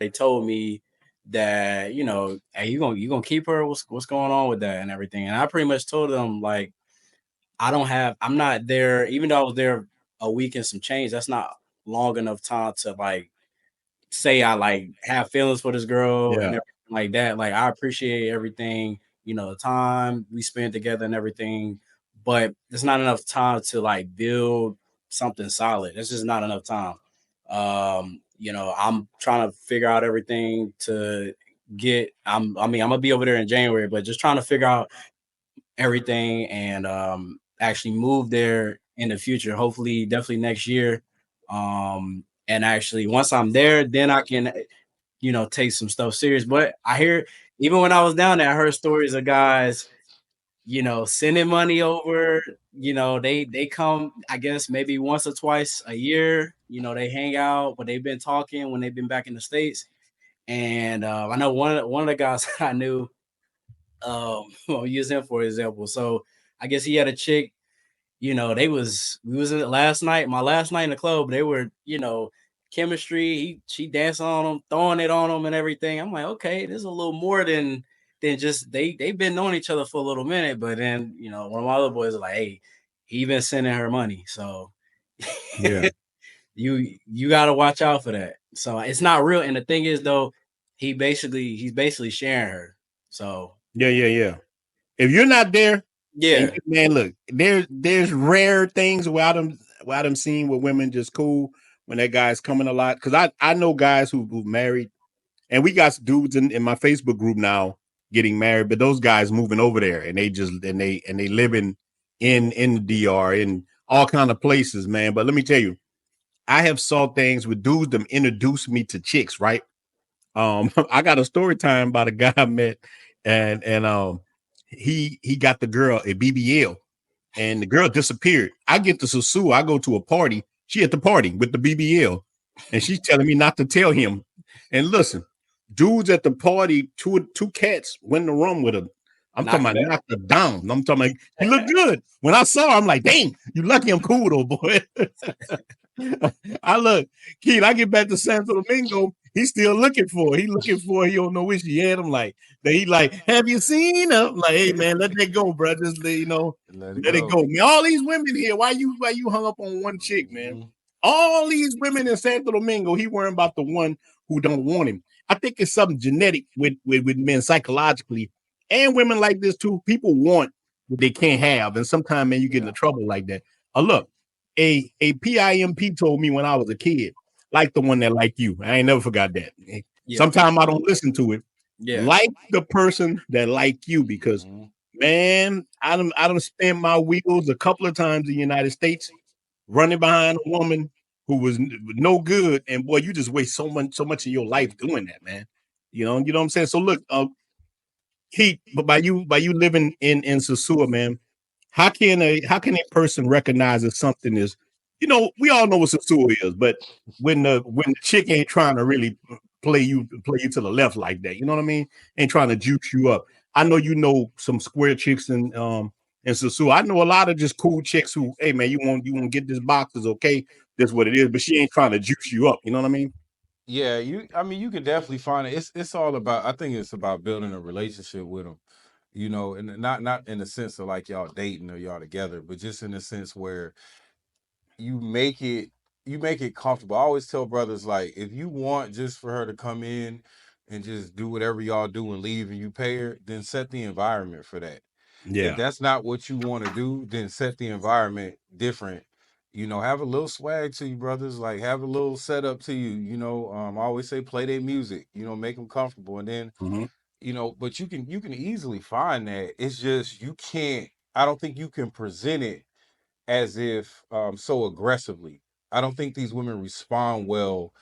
they told me that, hey, you gonna keep her? What's going on with that and everything? And I pretty much told them like I'm not there, even though I was there a week and some change. That's not long enough time to like say I like have feelings for this girl and Yeah. everything like that. Like I appreciate everything, the time we spent together and everything, but it's not enough time to like build something solid. It's just not enough time. I'm trying to figure out everything to I'm gonna be over there in January, but just trying to figure out everything and actually move there in the future. Hopefully, definitely next year. And actually, once I'm there, then I can, take some stuff serious. But I hear even when I was down there, I heard stories of guys, sending money over. They come, I guess maybe once or twice a year. They hang out, but they've been talking when they've been back in the States. And I know one of the guys I knew, I'll use him for example. So I guess he had a chick, we was in it last night, my last night in the club, they were, chemistry. She dancing on him, throwing it on him and everything. I'm like, okay, this is a little more than just they've been knowing each other for a little minute. But then, one of my other boys was like, hey, he been sending her money. So Yeah. you gotta watch out for that. So it's not real. And the thing is though, he's basically sharing her. So Yeah. Yeah. Yeah. If you're not there, and yeah. man, look, there's rare things where I'm seeing with women just cool when that guy's coming a lot. Because I know guys who married, and we got dudes in my Facebook group now getting married, but those guys moving over there and they living in the DR in all kind of places, man. But let me tell you, I have saw things with dudes that introduced me to chicks, right? I got a story time about a guy I met, and he got the girl a BBL, and the girl disappeared. I get to Susu. I go to a party. She at the party with the BBL, and she's telling me not to tell him. And listen, dudes at the party, two cats went in the room with her. I'm talking Knocked about it out. knocked her down. I'm talking about she looked good. When I saw her, I'm like, dang, you lucky I'm cool though, boy. I look, Keith, I get back to Santo Domingo. He's still looking for her. He looking for her. He don't know where she had him. Like, he like, have you seen her? I'm like, hey man, let that go, bro. Just Let it let it go. go. Man, all these women here, why you hung up on one chick, man? Mhm. All these women in Santo Domingo, he worrying about the one who don't want him. I think it's something genetic with men psychologically and women like this too. People want what they can't have, and sometimes man, you get into Yeah. trouble like that. Look, a PIMP told me when I was a kid, like the one that like you. I ain't never forgot that. Yeah. Sometimes I don't listen to it. Yeah. Like the person that like you because Mhm. man, I don't spend my wheels a couple of times in the United States running behind a woman who was no good, and boy, you just waste so much of your life doing that, man. You know what I'm saying. So look, Heat, but by you living in Sosua, man, how can a person recognize if something is, we all know what Sosua is, but when the chick ain't trying to really play you to the left like that, you know what I mean? Ain't trying to juice you up. I know you know some square chicks in Sosua. I know a lot of just cool chicks who, hey man, you want to get this box is okay. That's what it is, but she ain't trying to juice you up. You know what I mean? Yeah, I mean, you can definitely find it. It's all about. I think it's about building a relationship with them, and not in the sense of like y'all dating or y'all together, but just in the sense where you make it you make it comfortable. I always tell brothers like if you want just for her to come in and just do whatever y'all do and leave and you pay her, then set the environment for that. If Yeah, that's not what you want to do, then set the environment different. Have a little swag to you, brothers. Like have a little setup to you. I always say play their music. Make them comfortable, and then hmm but you can easily find that. It's just you can't. I don't think you can present it as if so aggressively. I don't think these women respond well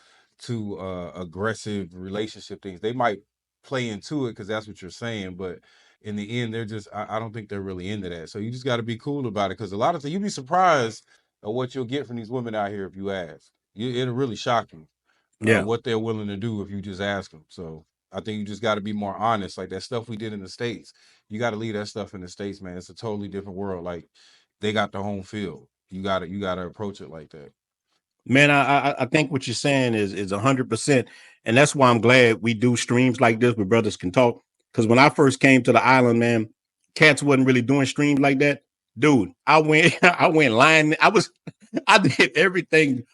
to aggressive relationship things. They might play into it because that's what you're saying, but in the end, they're just I don't think they're really into that. So you just got to be cool about it because a lot of things you'd be surprised at what you'll get from these women out here if you ask. It'll really shock you yeah. what they're willing to do if you just ask them. So I think you just got to be more honest. Like that stuff we did in the States, you got to leave that stuff in the States, man. It's a totally different world. Like they got the home field. You got to approach it like that. Man, I think what you're saying is 100%, and that's why I'm glad we do streams like this where brothers can talk. Because when I first came to the island, man, cats wasn't really doing streams like that, dude. I went I went lying. I did everything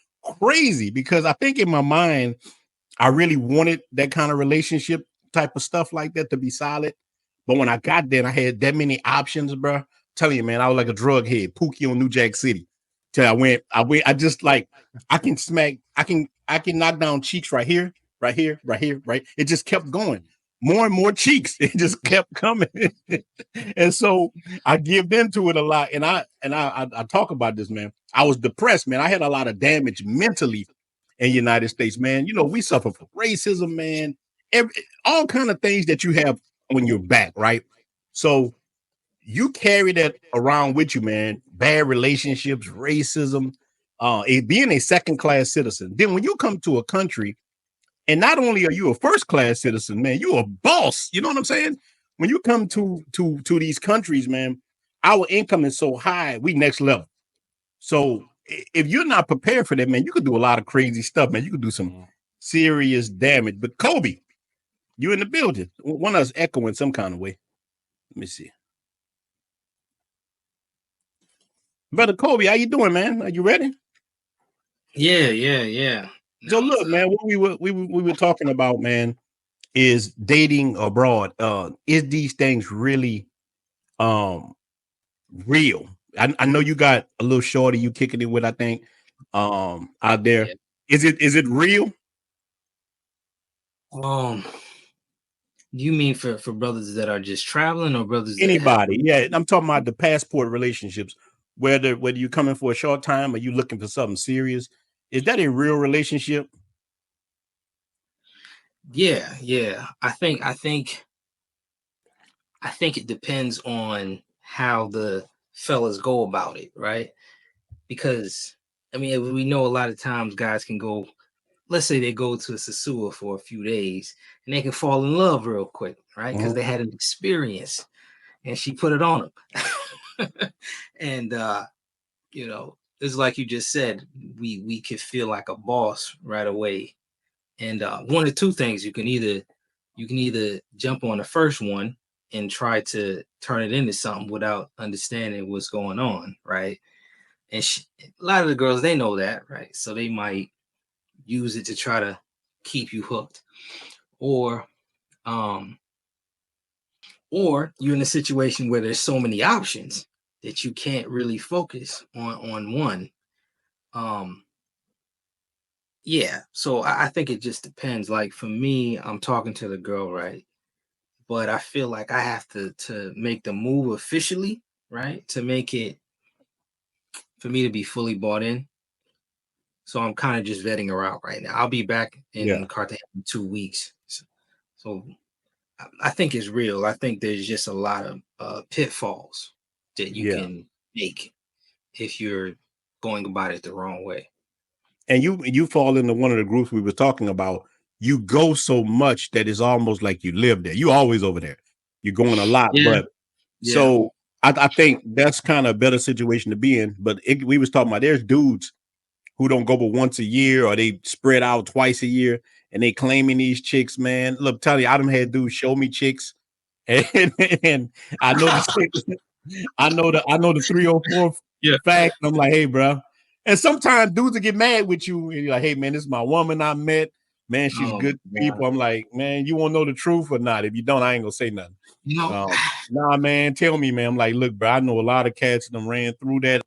crazy because I think in my mind I really wanted that kind of relationship type of stuff like that to be solid. But when I got there, and I had that many options, bro. I'm telling you, man, I was like a drug head, Pookie on New Jack City. Till I just like I can smack, I can knock down cheeks right here, right here, right here, right. It just kept going. More and more cheeks. It just kept coming. And so I give into it a lot. And I talk about this, man. I was depressed, man. I had a lot of damage mentally in the United States, man. You know, we suffer from racism, man. All kind of things that you have when you're back, right? So you carry that around with you, man. Bad relationships, racism, being a second-class citizen. Then when you come to a country, and not only are you a first-class citizen, man, you're a boss. You know what I'm saying? When you come to these countries, man, our income is so high, we next level. So if you're not prepared for that, man, you could do a lot of crazy stuff, man. You could do some serious damage. But Kobe, you in the building. One of us echoing some kind of way. Let me see. Brother Kobe, how you doing, man? Are you ready? Yeah. So look, man, what we were talking about, man, is dating abroad. Is these things really real? I know you got a little shorty you kicking it with, I think, out there. Yeah. Is it real? You mean for brothers that are just traveling or brothers Anybody? Yeah, I'm talking about the passport relationships. Whether you're coming for a short time or you looking for something serious, is that a real relationship? Yeah. I think it depends on how the fellas go about it, right? Because I mean, we know a lot of times guys can go, let's say they go to Sasua for a few days and they can fall in love real quick, right? Because they had an experience and she put it on them. And you know, it's like you just said, we could feel like a boss right away. And one of two things, you can either jump on the first one and try to turn it into something without understanding what's going on, right? And a lot of the girls, they know that, right? So they might use it to try to keep you hooked, or you're in a situation where there's so many options that you can't really focus on one. Yeah, so I think it just depends. Like for me, I'm talking to the girl, right? But I feel like I have to make the move officially, right? To make it for me to be fully bought in. So I'm kind of just vetting her out right now. I'll be back in Cartagena in 2 weeks. So I think it's real. I think there's just a lot of pitfalls that you can make if you're going about it the wrong way. And you fall into one of the groups we were talking about. You go so much that it's almost like you live there. You always over there. You're going a lot, but so I think that's kind of a better situation to be in. But we was talking about there's dudes who don't go but once a year, or they spread out twice a year, and they claiming these chicks, man. Look, tell you, I done had dudes show me chicks, and I know the I know the 3 or 4 fact. I'm like, hey, bro. And sometimes dudes will get mad with you, and you're like, hey, man, this is my woman I met. Man, she's good people. I'm like, man, you want to know the truth or not? If you don't, I ain't gonna say nothing. No. Nah, man, tell me, man. I'm like, look, bro, I know a lot of cats that ran through that.